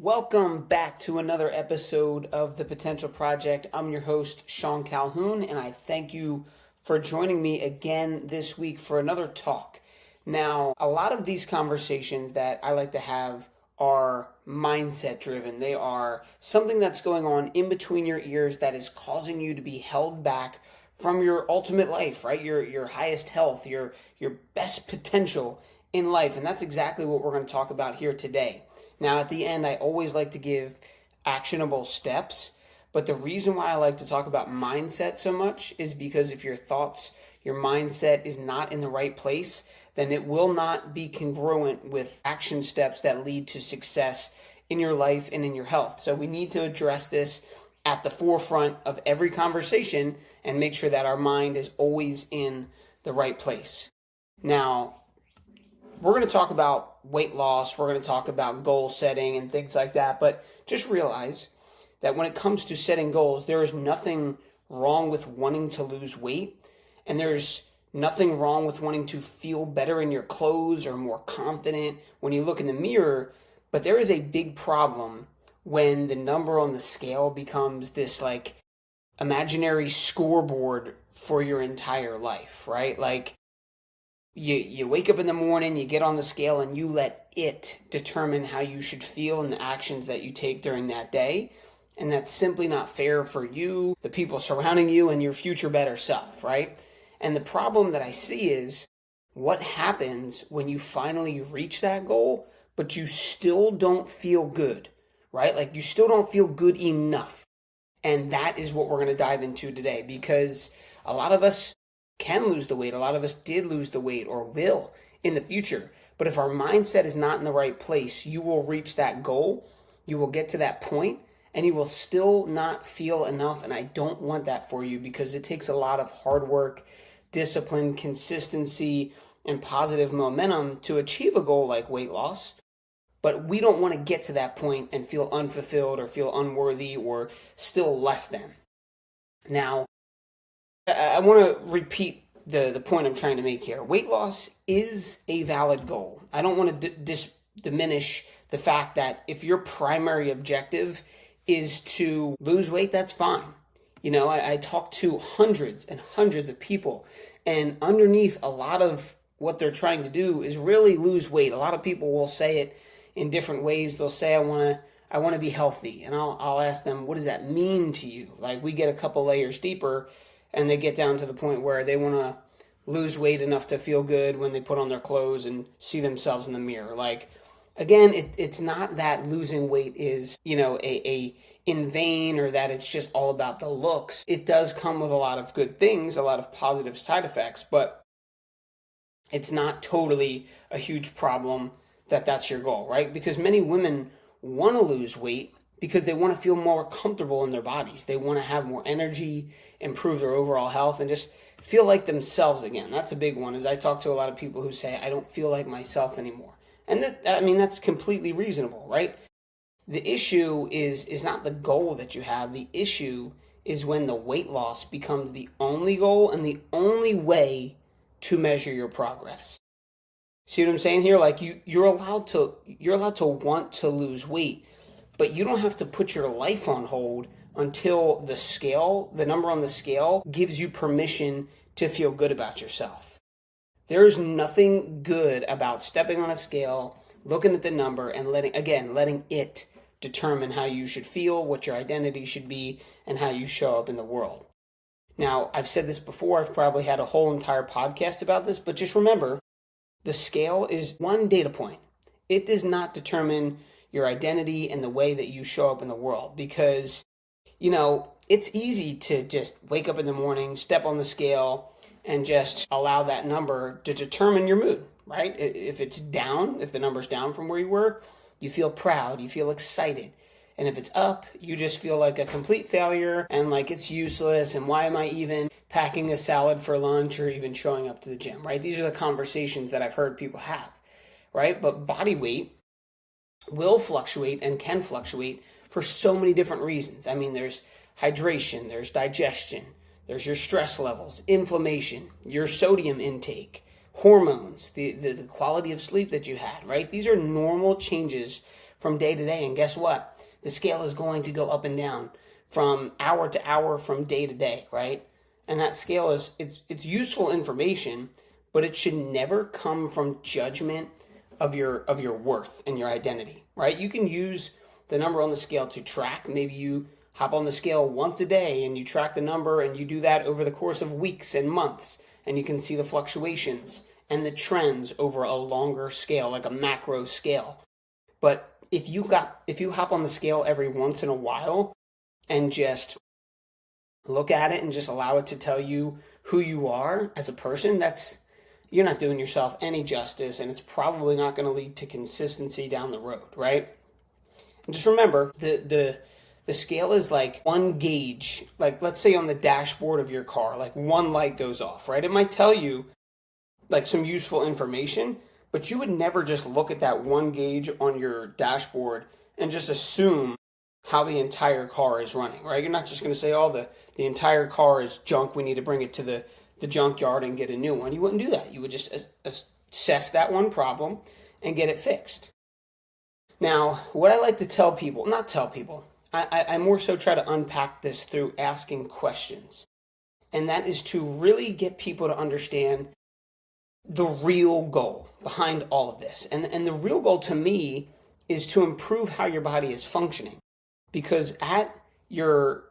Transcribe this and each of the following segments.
Welcome back to another episode of The Potential Project. I'm your host, Sean Calhoun, and I thank you for joining me again this week for another talk. Now, a lot of these conversations that I like to have are mindset driven. They are something that's going on in between your ears that is causing you to be held back from your ultimate life, right? Your highest health, your best potential in life. And that's exactly what we're going to talk about here today. Now, at the end, I always like to give actionable steps, but the reason why I like to talk about mindset so much is because if your thoughts, your mindset is not in the right place, then it will not be congruent with action steps that lead to success in your life and in your health. So we need to address this at the forefront of every conversation and make sure that our mind is always in the right place. Now, we're going to talk about weight loss, we're going to talk about goal setting and things like that, but just realize that when it comes to setting goals, there is nothing wrong with wanting to lose weight, and there's nothing wrong with wanting to feel better in your clothes or more confident when you look in the mirror, but there is a big problem when the number on the scale becomes this like imaginary scoreboard for your entire life, right? Like you wake up in the morning, you get on the scale, and you let it determine how you should feel and the actions that you take during that day. And that's simply not fair for you, the people surrounding you, and your future better self, right? And the problem that I see is what happens when you finally reach that goal, but you still don't feel good, right? Like you still don't feel good enough. And that is what we're going to dive into today, because a lot of us can lose the weight. A lot of us did lose the weight or will in the future. But if our mindset is not in the right place, you will reach that goal, you will get to that point, and you will still not feel enough. And I don't want that for you, because it takes a lot of hard work, discipline, consistency, and positive momentum to achieve a goal like weight loss. But we don't want to get to that point and feel unfulfilled or feel unworthy or still less than. Now, I want to repeat the point I'm trying to make here. Weight loss is a valid goal. I don't want to diminish the fact that if your primary objective is to lose weight, that's fine. You know, I talk to hundreds and hundreds of people, and underneath a lot of what they're trying to do is really lose weight. A lot of people will say it in different ways. They'll say, I want to be healthy. And I'll ask them, what does that mean to you? Like, we get a couple layers deeper, and they get down to the point where they want to lose weight enough to feel good when they put on their clothes and see themselves in the mirror. Like, again, it's not that losing weight is, a in vain, or that it's just all about the looks. It does come with a lot of good things, a lot of positive side effects, but it's not totally a huge problem that that's your goal, right? Because many women want to lose weight because they want to feel more comfortable in their bodies. They want to have more energy, improve their overall health, and just feel like themselves again. That's a big one, as I talk to a lot of people who say, I don't feel like myself anymore. And that's completely reasonable, right? The issue is not the goal that you have. The issue is when the weight loss becomes the only goal and the only way to measure your progress. See what I'm saying here? Like you're allowed to want to lose weight, but you don't have to put your life on hold until the number on the scale gives you permission to feel good about yourself. There is nothing good about stepping on a scale, looking at the number, and letting it determine how you should feel, what your identity should be, and how you show up in the world. Now, I've said this before, I've probably had a whole entire podcast about this, but just remember, the scale is one data point. It does not determine your identity and the way that you show up in the world, because, it's easy to just wake up in the morning, step on the scale, and just allow that number to determine your mood, right? If it's down, if the number's down from where you were, you feel proud, you feel excited. And if it's up, you just feel like a complete failure and like it's useless, and why am I even packing a salad for lunch or even showing up to the gym, right? These are the conversations that I've heard people have, right? But body weight will fluctuate and can fluctuate for so many different reasons. I mean, there's hydration, there's digestion, there's your stress levels, inflammation, your sodium intake, hormones, the quality of sleep that you had, right? These are normal changes from day to day. And guess what? The scale is going to go up and down from hour to hour, from day to day, right? And that scale it's useful information, but it should never come from judgment of your worth and your identity, right? You can use the number on the scale to track. Maybe you hop on the scale once a day and you track the number, and you do that over the course of weeks and months, and you can see the fluctuations and the trends over a longer scale, like a macro scale. But if you hop on the scale every once in a while and just look at it and just allow it to tell you who you are as a person, you're not doing yourself any justice, and it's probably not going to lead to consistency down the road, right? And just remember, the scale is like one gauge. Like, let's say on the dashboard of your car, like one light goes off, right? It might tell you like some useful information, but you would never just look at that one gauge on your dashboard and just assume how the entire car is running, right? You're not just going to say, oh, the entire car is junk, we need to bring it to the junkyard and get a new one. You wouldn't do that. You would just assess that one problem and get it fixed. Now, what I like to tell people, I more so try to unpack this through asking questions. And that is to really get people to understand the real goal behind all of this. And the real goal to me is to improve how your body is functioning. Because at your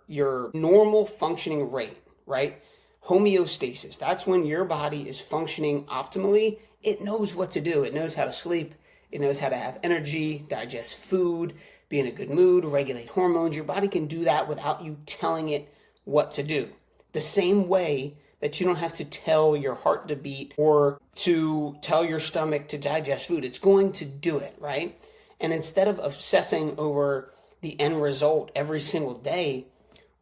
normal functioning rate, right? Homeostasis, that's when your body is functioning optimally. It knows what to do. It knows how to sleep. It knows how to have energy, digest food, be in a good mood, regulate hormones. Your body can do that without you telling it what to do. The same way that you don't have to tell your heart to beat or to tell your stomach to digest food. It's going to do it, right? And instead of obsessing over the end result every single day,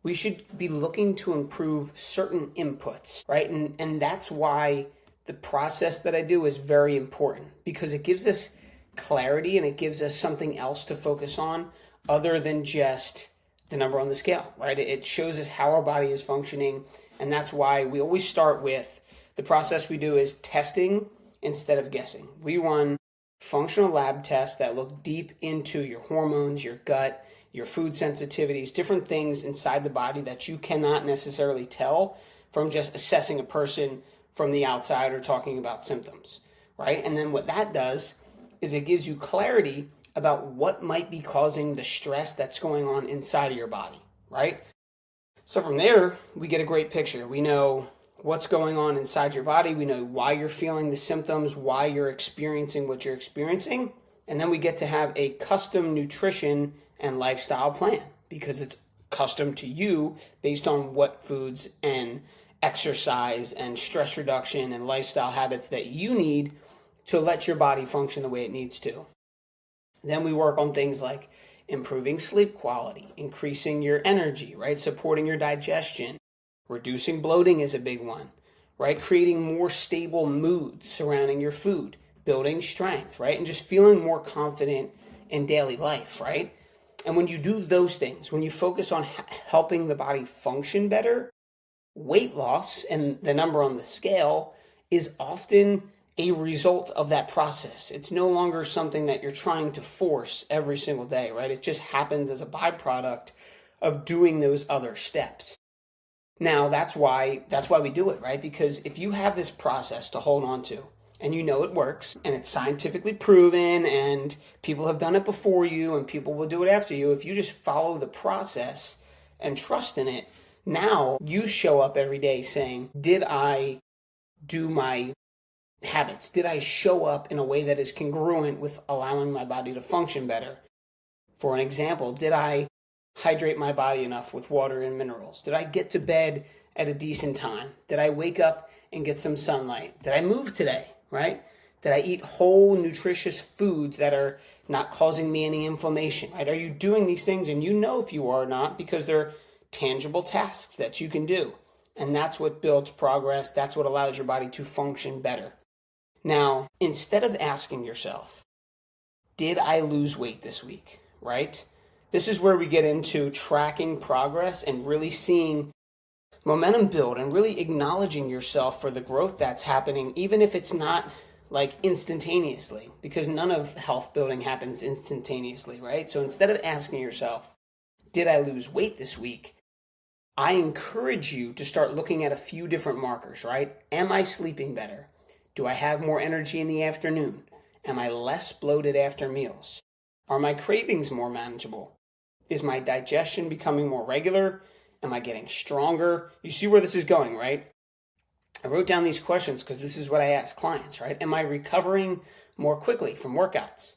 we should be looking to improve certain inputs, right? And that's why the process that I do is very important, because it gives us clarity and it gives us something else to focus on other than just the number on the scale, right? It shows us how our body is functioning, and that's why we always start with the process we do is testing instead of guessing. We run functional lab tests that look deep into your hormones, your gut, your food sensitivities, different things inside the body that you cannot necessarily tell from just assessing a person from the outside or talking about symptoms, right? And then what that does is it gives you clarity about what might be causing the stress that's going on inside of your body, right? So from there, we get a great picture. We know what's going on inside your body. We know why you're feeling the symptoms, why you're experiencing what you're experiencing. And then we get to have a custom nutrition and lifestyle plan because it's custom to you based on what foods and exercise and stress reduction and lifestyle habits that you need to let your body function the way it needs to. Then we work on things like improving sleep quality, increasing your energy, right? Supporting your digestion. Reducing bloating is a big one, right? Creating more stable moods surrounding your food, building strength, right? And just feeling more confident in daily life, right? And when you do those things, when you focus on helping the body function better, weight loss and the number on the scale is often a result of that process. It's no longer something that you're trying to force every single day, right? It just happens as a byproduct of doing those other steps. Now, that's why we do it, right? Because if you have this process to hold on to, and you know it works, and it's scientifically proven, and people have done it before you, and people will do it after you, if you just follow the process and trust in it, now you show up every day saying, did I do my habits? Did I show up in a way that is congruent with allowing my body to function better? For an example, did I hydrate my body enough with water and minerals? Did I get to bed at a decent time? Did I wake up and get some sunlight? Did I move today, right? Did I eat whole, nutritious foods that are not causing me any inflammation, right? Are you doing these things? And you know if you are or not because they're tangible tasks that you can do. And that's what builds progress. That's what allows your body to function better. Now, instead of asking yourself, did I lose weight this week, right? This is where we get into tracking progress and really seeing momentum build and really acknowledging yourself for the growth that's happening, even if it's not like instantaneously, because none of health building happens instantaneously, right? So instead of asking yourself, did I lose weight this week? I encourage you to start looking at a few different markers, right? Am I sleeping better? Do I have more energy in the afternoon? Am I less bloated after meals? Are my cravings more manageable? Is my digestion becoming more regular? Am I getting stronger? You see where this is going, right? I wrote down these questions because this is what I ask clients, right? Am I recovering more quickly from workouts?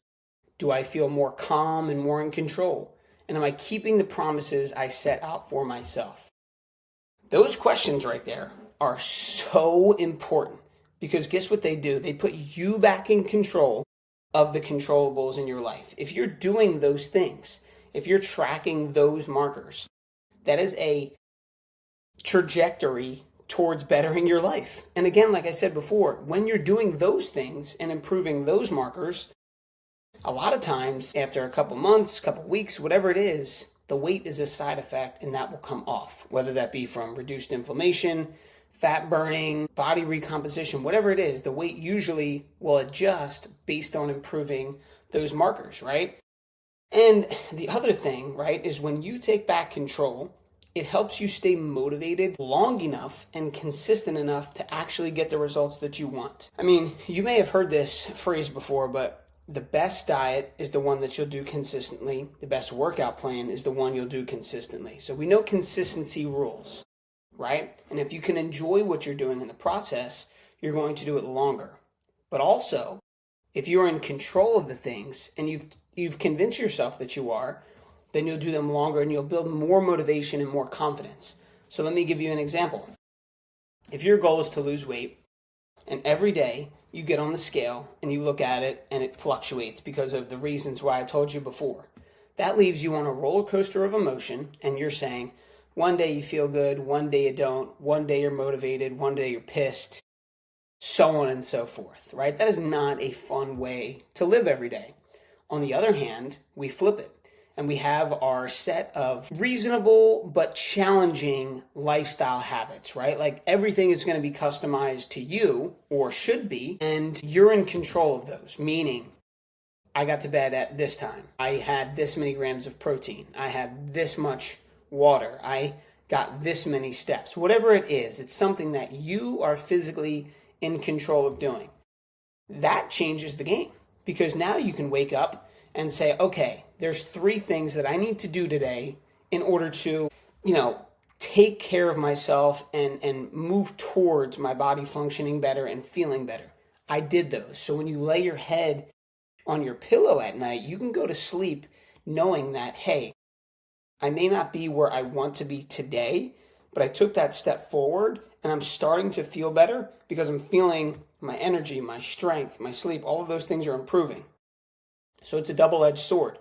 Do I feel more calm and more in control? And am I keeping the promises I set out for myself? Those questions right there are so important because guess what they do? They put you back in control of the controllables in your life. If you're doing those things, if you're tracking those markers, that is a trajectory towards bettering your life. And again, like I said before, when you're doing those things and improving those markers, a lot of times after a couple months, couple weeks, whatever it is, the weight is a side effect and that will come off, whether that be from reduced inflammation, fat burning, body recomposition, whatever it is, the weight usually will adjust based on improving those markers, right? And the other thing, right, is when you take back control, it helps you stay motivated long enough and consistent enough to actually get the results that you want. I mean, you may have heard this phrase before, but the best diet is the one that you'll do consistently. The best workout plan is the one you'll do consistently. So we know consistency rules, right? And if you can enjoy what you're doing in the process, you're going to do it longer. But also, if you're in control of the things and you've convinced yourself that you are, then you'll do them longer and you'll build more motivation and more confidence. So let me give you an example. If your goal is to lose weight and every day you get on the scale and you look at it and it fluctuates because of the reasons why I told you before, that leaves you on a roller coaster of emotion and you're saying, one day you feel good, one day you don't, one day you're motivated, one day you're pissed, so on and so forth, right? That is not a fun way to live every day. On the other hand, we flip it. And we have our set of reasonable but challenging lifestyle habits, right? Like everything is going to be customized to you, or should be, and you're in control of those. Meaning, I got to bed at this time. I had this many grams of protein. I had this much water. I got this many steps. Whatever it is, it's something that you are physically in control of doing. That changes the game because now you can wake up and say, okay, there's 3 things that I need to do today in order to, take care of myself and move towards my body functioning better and feeling better. I did those. So when you lay your head on your pillow at night, you can go to sleep knowing that, hey, I may not be where I want to be today, but I took that step forward and I'm starting to feel better because I'm feeling my energy, my strength, my sleep, all of those things are improving. So it's a double-edged sword.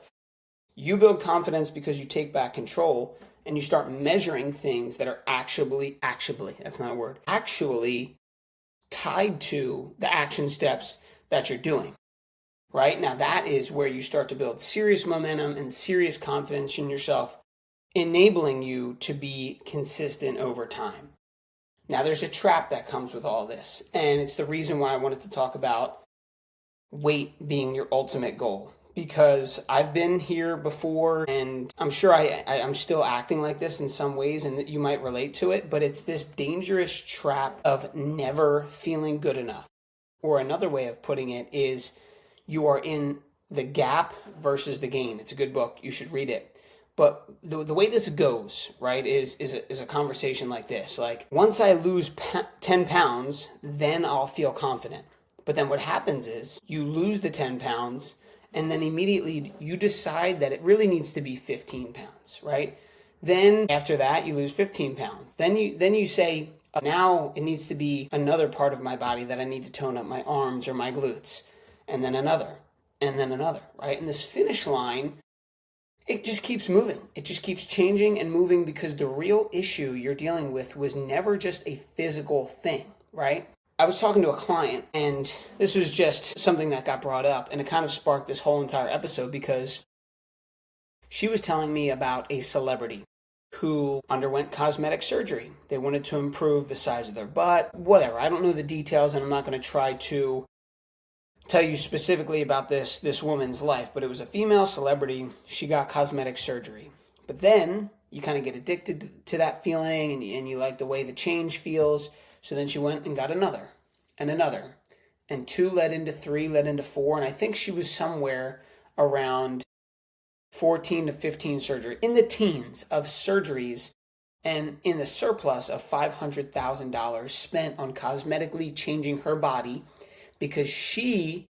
You build confidence because you take back control and you start measuring things that are actually tied to the action steps that you're doing, right? Now that is where you start to build serious momentum and serious confidence in yourself, enabling you to be consistent over time. Now there's a trap that comes with all this, and it's the reason why I wanted to talk about weight being your ultimate goal, because I've been here before and I'm sure I'm still acting like this in some ways and that you might relate to it, but it's this dangerous trap of never feeling good enough. Or another way of putting it is you are in the gap versus the gain. It's a good book. You should read it. But the way this goes, right, is a conversation like this. Like, once I lose 10 pounds, then I'll feel confident. But then what happens is you lose the 10 pounds and then immediately you decide that it really needs to be 15 pounds, right? Then after that, you lose 15 pounds. Then you say, now it needs to be another part of my body that I need to tone up, my arms or my glutes, and then another, right? And this finish line, it just keeps moving. It just keeps changing and moving because the real issue you're dealing with was never just a physical thing, right? I was talking to a client, and this was just something that got brought up, and it kind of sparked this whole entire episode because she was telling me about a celebrity who underwent cosmetic surgery. They wanted to improve the size of their butt, whatever. I don't know the details, and I'm not going to try to tell you specifically about this woman's life, but it was a female celebrity. She got cosmetic surgery. But then you kind of get addicted to that feeling, and you like the way the change feels. So then she went and got another and another. And 2 led into 3, led into 4. And I think she was somewhere around 14 to 15 surgery, in the teens of surgeries, and in the surplus of $500,000 spent on cosmetically changing her body because she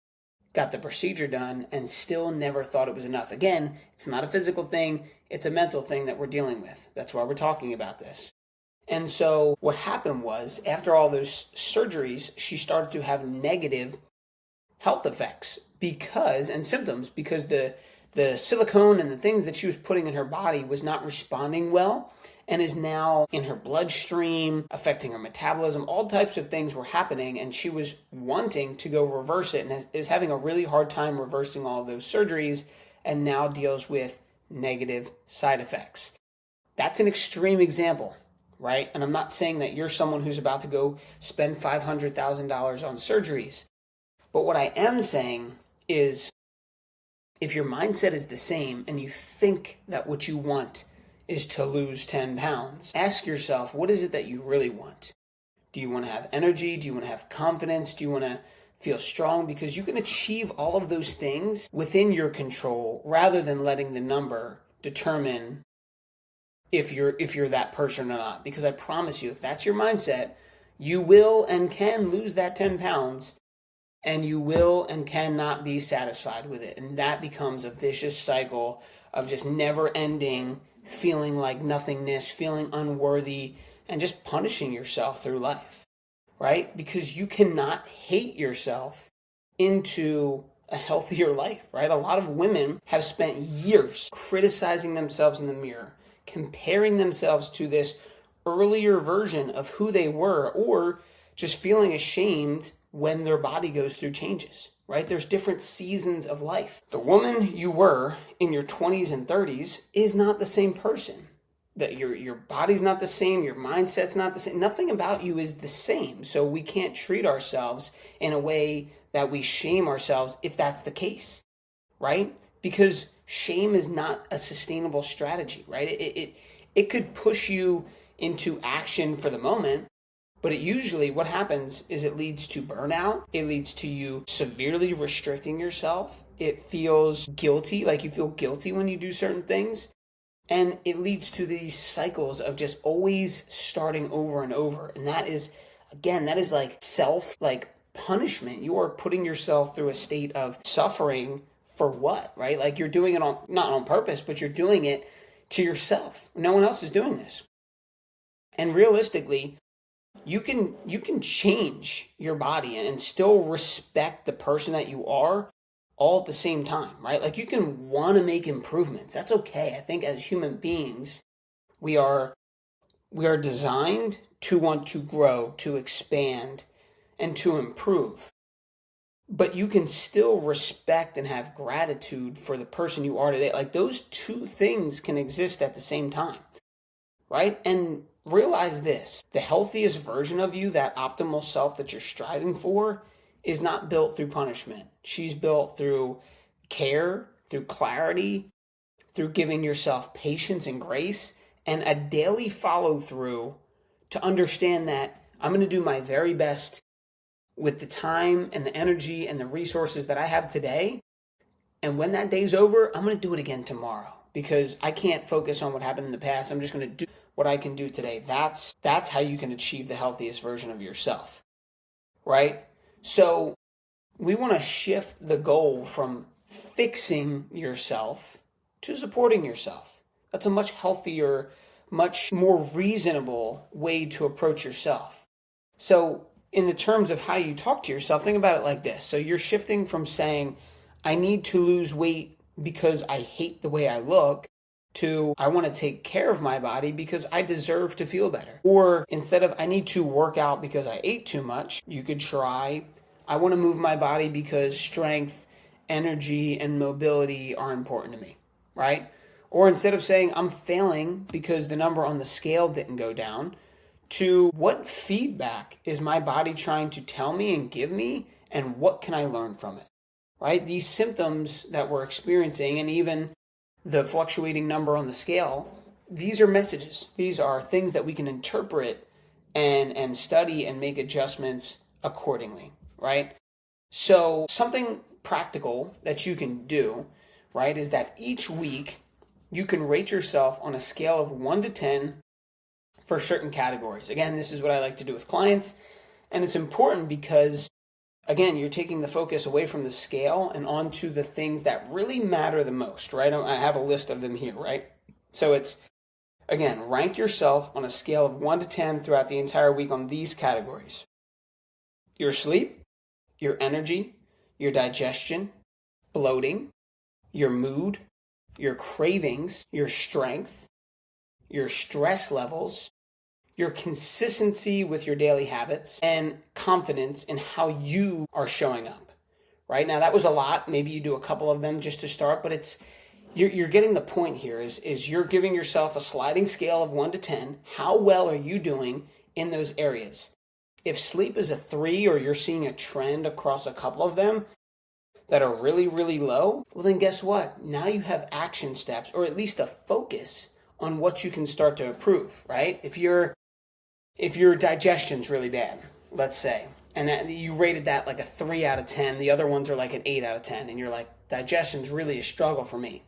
got the procedure done and still never thought it was enough. Again, it's not a physical thing, it's a mental thing that we're dealing with. That's why we're talking about this. And so what happened was, after all those surgeries, she started to have negative health effects and symptoms because the silicone and the things that she was putting in her body was not responding well and is now in her bloodstream, affecting her metabolism. All types of things were happening, and she was wanting to go reverse it and is having a really hard time reversing all of those surgeries, and now deals with negative side effects. That's an extreme example, right? And I'm not saying that you're someone who's about to go spend $500,000 on surgeries. But what I am saying is, if your mindset is the same and you think that what you want is to lose 10 pounds, ask yourself, what is it that you really want? Do you want to have energy? Do you want to have confidence? Do you want to feel strong? Because you can achieve all of those things within your control rather than letting the number determine if you're that person or not. Because I promise you, if that's your mindset, you will and can lose that 10 pounds. And you will and cannot be satisfied with it. And that becomes a vicious cycle of just never ending, feeling like nothingness, feeling unworthy, and just punishing yourself through life, right? Because you cannot hate yourself into a healthier life, right? A lot of women have spent years criticizing themselves in the mirror, comparing themselves to this earlier version of who they were, or just feeling ashamed when their body goes through changes, right? There's different seasons of life. The woman you were in your 20s and 30s is not the same person. That your body's not the same, your mindset's not the same. Nothing about you is the same. So we can't treat ourselves in a way that we shame ourselves if that's the case, right? Because shame is not a sustainable strategy, right? It could push you into action for the moment, but it usually, what happens is it leads to burnout. It leads to you severely restricting yourself. It feels guilty, like you feel guilty when you do certain things. And it leads to these cycles of just always starting over and over. And that is, again, that is like punishment. You are putting yourself through a state of suffering for what, right? Like you're doing it not on purpose, but you're doing it to yourself. No one else is doing this. And realistically, you can change your body and still respect the person that you are all at the same time, right? Like you can want to make improvements. That's okay. I think as human beings, we are designed to want to grow, to expand, and to improve. But you can still respect and have gratitude for the person you are today. Like those two things can exist at the same time, right? And realize this, the healthiest version of you, that optimal self that you're striving for, is not built through punishment. She's built through care, through clarity, through giving yourself patience and grace, and a daily follow through to understand that I'm going to do my very best with the time and the energy and the resources that I have today. And when that day's over, I'm going to do it again tomorrow, because I can't focus on what happened in the past. I'm just going to do what I can do today. That's how you can achieve the healthiest version of yourself, right? So we want to shift the goal from fixing yourself to supporting yourself. That's a much healthier, much more reasonable way to approach yourself. So in the terms of how you talk to yourself, think about it like this. So you're shifting from saying, I need to lose weight because I hate the way I look, to I want to take care of my body because I deserve to feel better. Or instead of I need to work out because I ate too much, you could try I want to move my body because strength, energy, and mobility are important to me, right? Or instead of saying I'm failing because the number on the scale didn't go down, to what feedback is my body trying to tell me and give me, and what can I learn from it, right? These symptoms that we're experiencing, and even the fluctuating number on the scale, these are messages. These are things that we can interpret and study and make adjustments accordingly, right? So something practical that you can do, right, is that each week you can rate yourself on a scale of 1 to 10 for certain categories. Again, this is what I like to do with clients, and it's important because, again, you're taking the focus away from the scale and onto the things that really matter the most, right? I have a list of them here, right? So it's, again, rank yourself on a scale of 1 to 10 throughout the entire week on these categories: your sleep, your energy, your digestion, bloating, your mood, your cravings, your strength, your stress levels, your consistency with your daily habits, and confidence in how you are showing up. Right now, that was a lot. Maybe you do a couple of them just to start, but it's you're getting the point here. Is you're giving yourself a sliding scale of 1 to 10. How well are you doing in those areas? If sleep is a 3, or you're seeing a trend across a couple of them that are really, really low, well then guess what? Now you have action steps, or at least a focus on what you can start to improve, right? If your digestion's really bad, let's say, and that you rated that like a 3 out of 10, the other ones are like an 8 out of 10, and you're like, digestion's really a struggle for me.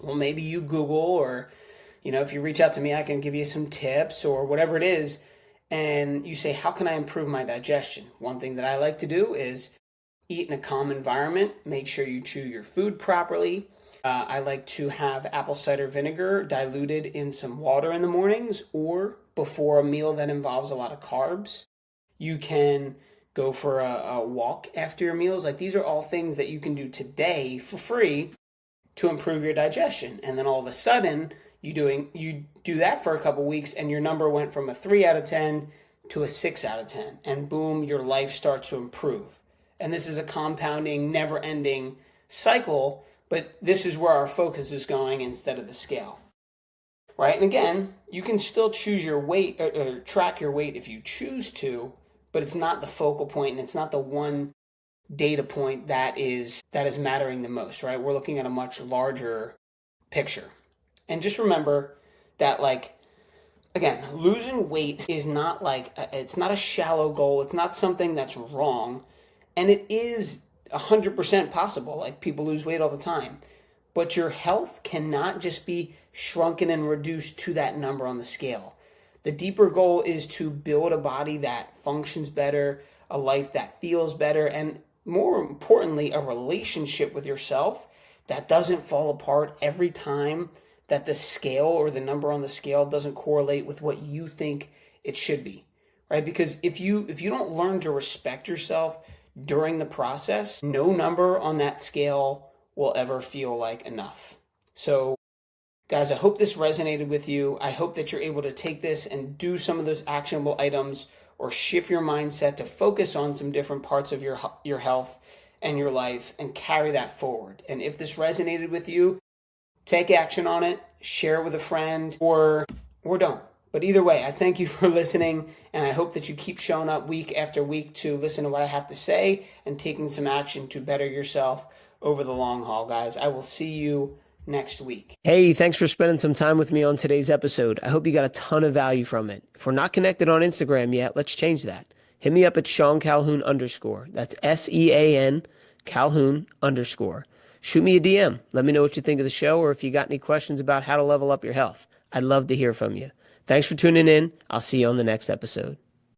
Well, maybe you Google, or, if you reach out to me, I can give you some tips or whatever it is, and you say, how can I improve my digestion? One thing that I like to do is eat in a calm environment. Make sure you chew your food properly. I like to have apple cider vinegar diluted in some water in the mornings, or before a meal that involves a lot of carbs. You can go for a walk after your meals. Like, these are all things that you can do today for free to improve your digestion. And then all of a sudden, you do that for a couple weeks, and your number went from a 3 out of 10 to a 6 out of 10. And boom, your life starts to improve. And this is a compounding, never-ending cycle, but this is where our focus is going instead of the scale, right? And again, you can still choose your weight or track your weight if you choose to, but it's not the focal point, and it's not the one data point that is mattering the most, right? We're looking at a much larger picture. And just remember that, like, again, losing weight is not it's not a shallow goal. It's not something that's wrong. And it is 100% possible. Like, people lose weight all the time. But your health cannot just be shrunken and reduced to that number on the scale. The deeper goal is to build a body that functions better, a life that feels better, and more importantly, a relationship with yourself that doesn't fall apart every time that the scale or the number on the scale doesn't correlate with what you think it should be, right? Because if you don't learn to respect yourself during the process, no number on that scale will ever feel like enough. So, guys, I hope this resonated with you. I hope that you're able to take this and do some of those actionable items, or shift your mindset to focus on some different parts of your health and your life, and carry that forward. And if this resonated with you, take action on it, share it with a friend, or don't. But either way, I thank you for listening, and I hope that you keep showing up week after week to listen to what I have to say and taking some action to better yourself over the long haul, guys. I will see you next week. Hey, thanks for spending some time with me on today's episode. I hope you got a ton of value from it. If we're not connected on Instagram yet, let's change that. Hit me up at Sean Calhoun _. That's SEAN Calhoun _. Shoot me a DM. Let me know what you think of the show, or if you got any questions about how to level up your health. I'd love to hear from you. Thanks for tuning in. I'll see you on the next episode.